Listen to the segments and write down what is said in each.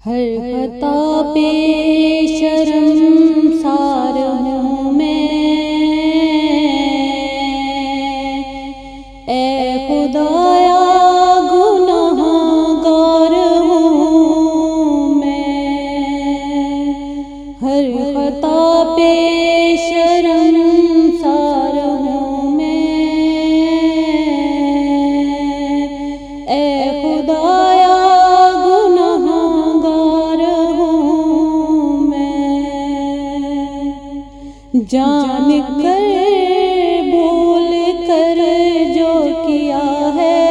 हर खता पे शर्मसार हूँ मैं, ए खुदाया गुनहगार हूँ मैं। हर खता पे शर्मसार हूँ मैं, ए खुदाया जान कर भूल कर जो किया है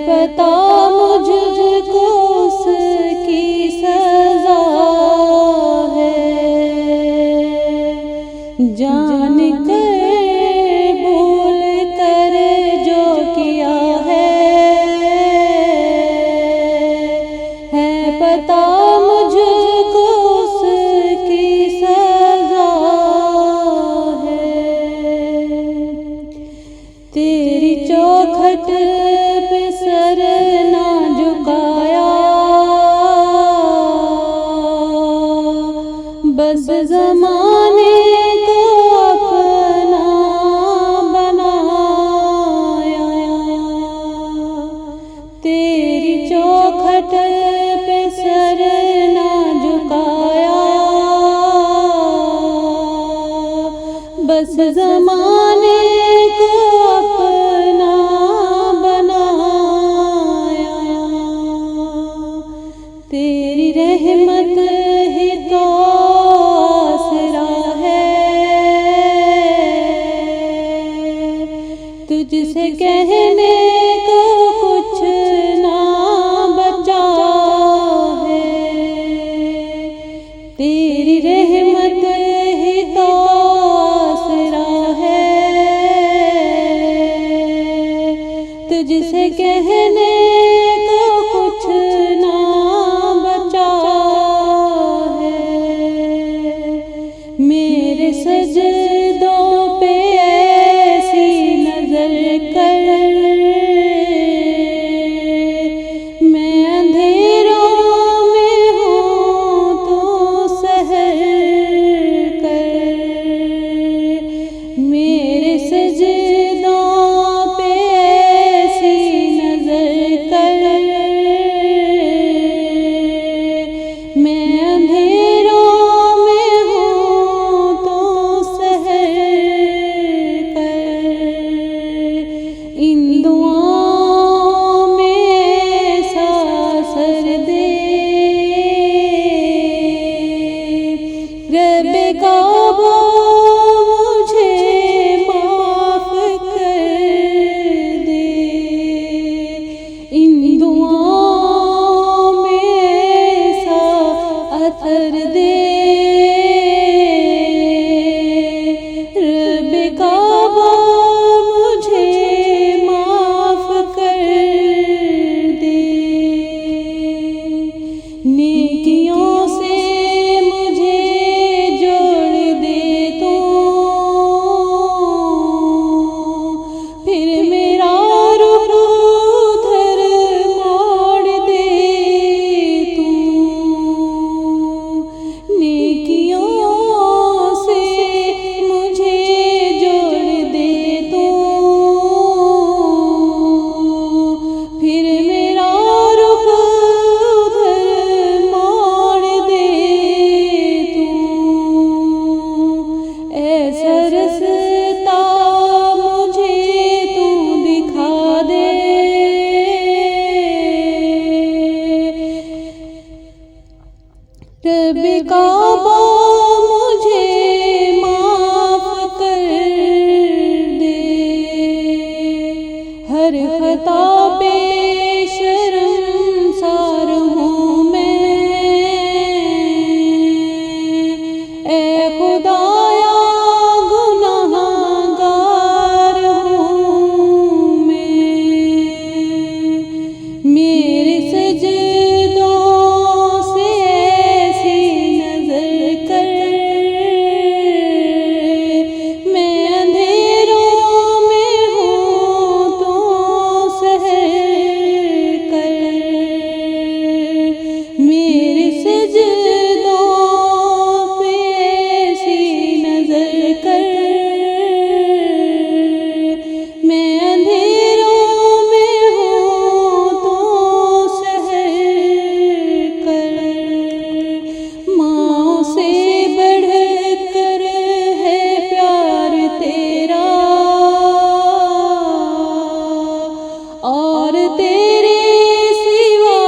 पता मुझको उसकी सजा है। जान कर भूल कर जो किया है पता मुझको तेरी चौखट पे सर ना झुकाया, बस ज़माने को अपना बनाया। तेरी चौखट पे सर ना झुकाया, बस ज़माने को अपना बनाया। तेरी रहमत ही तो आसरा है, तुझसे कहने को कुछ ना बचा है। तेरी रहमत ही तो तुझसे कहने को कुछ ना बचा है। मेरे सजदों पे ऐसी नजर कर, मैं अंधेरों में हूँ तो सहर कर। मेरे सजदों रब काबा मुझे माफ कर दे। हर खता पे शर्मसार हूँ मैं, ए खुदाया गुनहगार हूँ मैं। मेरे सजदों से मैं अंधेरों में हूँ तो सहर और तेरे सिवा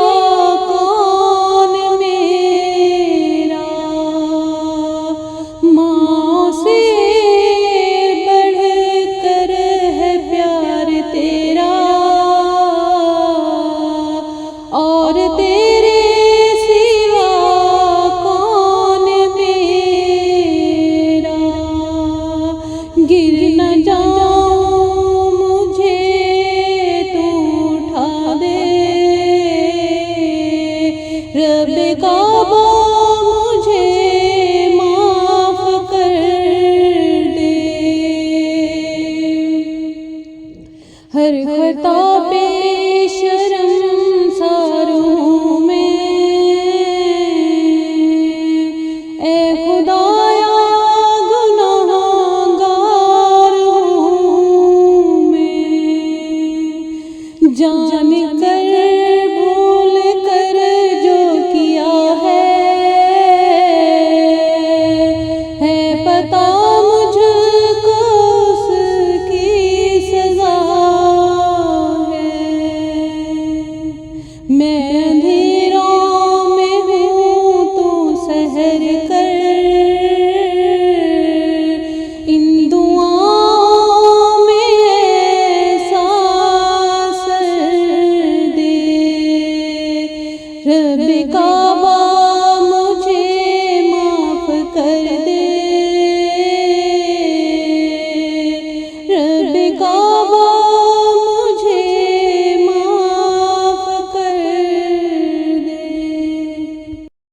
कौन मेरा। माँ से बढ़कर है प्यार तेरा, और तेरे सिवा कौन मेरा। गिर न जाऊं मुझे तू उठा दे, रब काबा मुझे माफ कर दे। हर खता पे शर्मसार हूँ मैं, ए खुदाया गुनाहगार हूँ मैं। जान